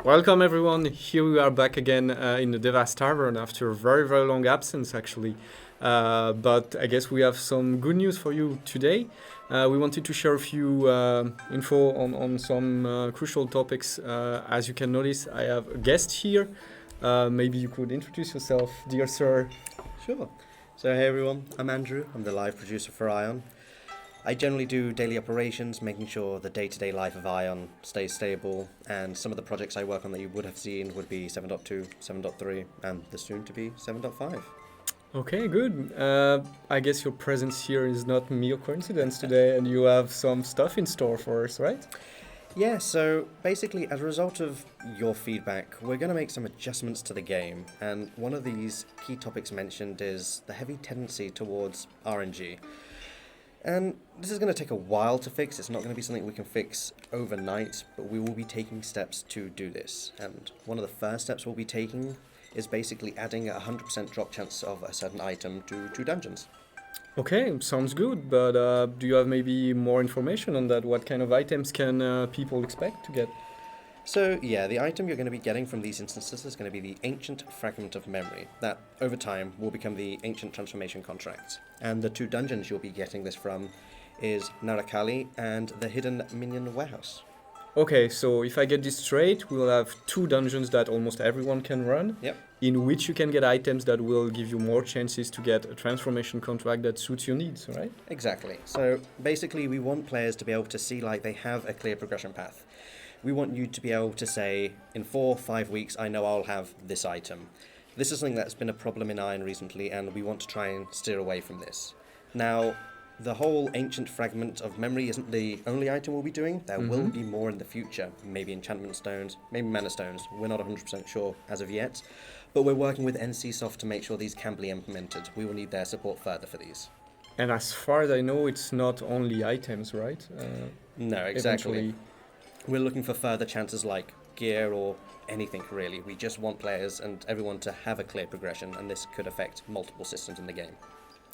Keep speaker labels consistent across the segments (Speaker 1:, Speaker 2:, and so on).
Speaker 1: Welcome everyone. Here we are back again in the Daeva's Tavern after a very very long absence actually. But I guess we have some good news for you today. We wanted to share a few info on some crucial topics. As you can notice, I have a guest here. Maybe you could introduce yourself, dear sir.
Speaker 2: Sure. So hey everyone, I'm Andrew. I'm the live producer for Ion. I generally do daily operations, making sure the day-to-day life of Ion stays stable, and some of the projects I work on that you would have seen would be 7.2, 7.3, and the soon-to-be 7.5.
Speaker 1: Okay, good. I guess your presence here is not mere coincidence today, and you have some stuff in store for us, right?
Speaker 2: Yeah, so basically, as a result of your feedback, we're going to make some adjustments to the game, and one of these key topics mentioned is the heavy tendency towards RNG. And this is going to take a while to fix. It's not going to be something we can fix overnight, but we will be taking steps to do this. And one of the first steps we'll be taking is basically adding a 100% drop chance of a certain item to 2 dungeons.
Speaker 1: Okay, sounds good. But do you have maybe more information on that? What kind of items can people expect to get?
Speaker 2: So yeah, the item you're going to be getting from these instances is going to be the Ancient Fragment of Memory, that over time will become the Ancient Transformation Contract. And the 2 dungeons you'll be getting this from is Narakali and the Hidden Minion Warehouse.
Speaker 1: Okay, so if I get this straight, we'll have 2 dungeons that almost everyone can run,
Speaker 2: Yep.
Speaker 1: in which you can get items that will give you more chances to get a transformation contract that suits your needs, right?
Speaker 2: Exactly. So basically we want players to be able to see like they have a clear progression path. We want you to be able to say, in 4 or 5 weeks, I know I'll have this item. This is something that's been a problem in Iron recently, and we want to try and steer away from this. Now, the whole Ancient Fragment of Memory isn't the only item we'll be doing. There will be more in the future. Maybe enchantment stones, maybe mana stones. We're not 100% sure as of yet. But we're working with NCSoft to make sure these can be implemented. We will need their support further for these.
Speaker 1: And as far as I know, it's not only items, right?
Speaker 2: No, exactly.
Speaker 1: Eventually.
Speaker 2: We're looking for further chances like gear or anything really. We just want players and everyone to have a clear progression, and this could affect multiple systems in the game.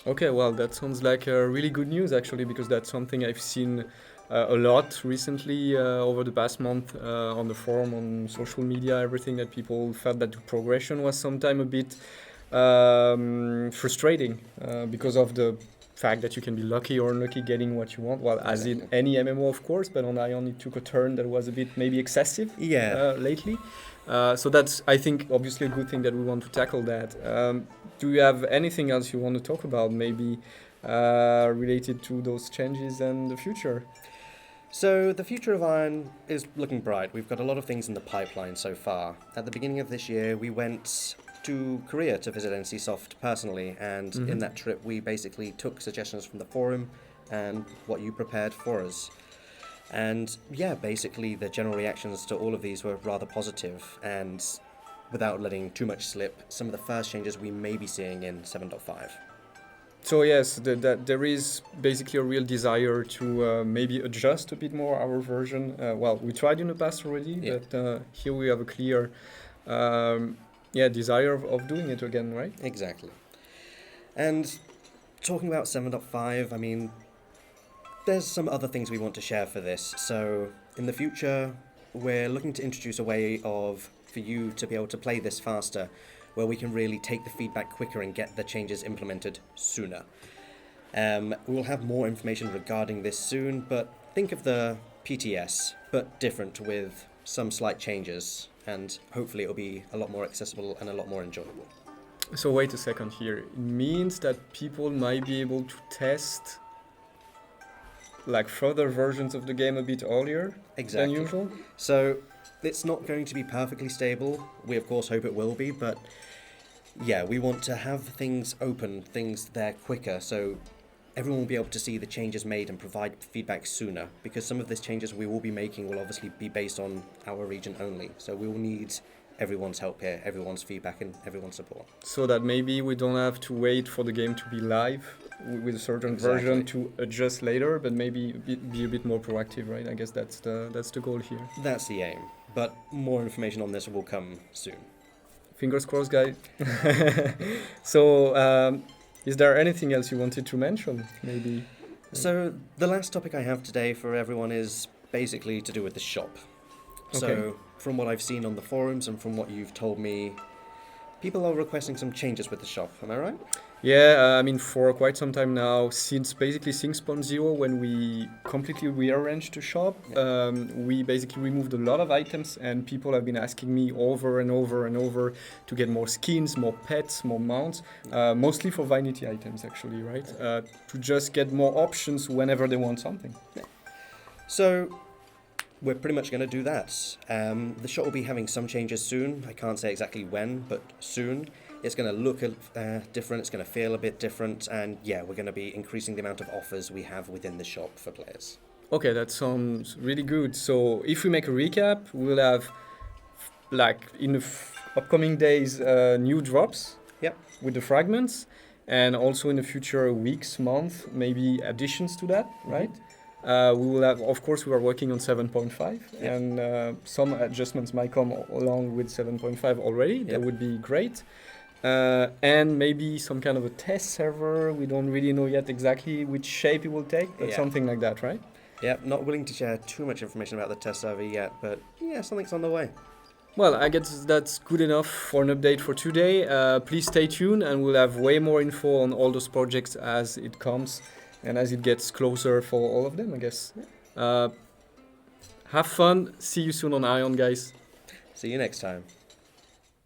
Speaker 1: Okay, well, that sounds like really good news actually, because that's something I've seen a lot recently over the past month on the forum, on social media, everything that people felt that the progression was sometimes a bit frustrating because of the fact that you can be lucky or unlucky getting what you want. Well, as in any MMO, of course, but on Ion it took a turn that was a bit maybe excessive lately. So that's, I think, obviously a good thing that we want to tackle that. Do you have anything else you want to talk about, maybe related to those changes and the future?
Speaker 2: So the future of Iron is looking bright. We've got a lot of things in the pipeline so far. At the beginning of this year, we went to Korea to visit NCSoft personally, and in that trip we basically took suggestions from the forum and what you prepared for us. And yeah, basically the general reactions to all of these were rather positive, and without letting too much slip, some of the first changes we may be seeing in 7.5.
Speaker 1: So yes, that there is basically a real desire to maybe adjust a bit more our version. Well, we tried in the past already, but here we have a clear desire of doing it again, right?
Speaker 2: Exactly. And talking about 7.5, I mean, there's some other things we want to share for this. So in the future, we're looking to introduce a way for you to be able to play this faster, where we can really take the feedback quicker and get the changes implemented sooner. We will have more information regarding this soon, but think of the PTS, but different with some slight changes, and hopefully it'll be a lot more accessible and a lot more enjoyable.
Speaker 1: So wait a second here. It means that people might be able to test like further versions of the game a bit earlier than usual?
Speaker 2: So it's not going to be perfectly stable. We of course hope it will be, but yeah, we want to have things open, things there quicker, so everyone will be able to see the changes made and provide feedback sooner, because some of these changes we will be making will obviously be based on our region only. So we will need everyone's help here, everyone's feedback and everyone's support.
Speaker 1: So that maybe we don't have to wait for the game to be live with a certain version to adjust later, but maybe be a bit more proactive, right? I guess that's the goal here.
Speaker 2: That's the aim, but more information on this will come soon.
Speaker 1: Fingers crossed, guys. So, is there anything else you wanted to mention, maybe?
Speaker 2: So, the last topic I have today for everyone is basically to do with the shop.
Speaker 1: Okay.
Speaker 2: So, from what I've seen on the forums and from what you've told me, people are requesting some changes with the shop. Am I right?
Speaker 1: Yeah, I mean, for quite some time now, since basically 6.0, when we completely rearranged the shop, we basically removed a lot of items, and people have been asking me over and over and over to get more skins, more pets, more mounts, mostly for vanity items, actually, right? To just get more options whenever they want something.
Speaker 2: Yeah. So, we're pretty much going to do that. The shop will be having some changes soon. I can't say exactly when, but soon. It's going to look different, it's going to feel a bit different, and yeah, we're going to be increasing the amount of offers we have within the shop for players.
Speaker 1: Okay, that sounds really good. So if we make a recap, we'll have, like, in the upcoming days, new drops with the fragments, and also in the future weeks, month, maybe additions to that, right? We will have, of course, we are working on 7.5, and some adjustments might come along with 7.5 already. That would be great. And maybe some kind of a test server. We don't really know yet exactly which shape it will take, but something like that, right?
Speaker 2: Yeah, not willing to share too much information about the test server yet, but yeah, something's on the way.
Speaker 1: Well, I guess that's good enough for an update for today. Please stay tuned, and we'll have way more info on all those projects as it comes and as it gets closer for all of them, I guess. Have fun. See you soon on Ion, guys.
Speaker 2: See you next time.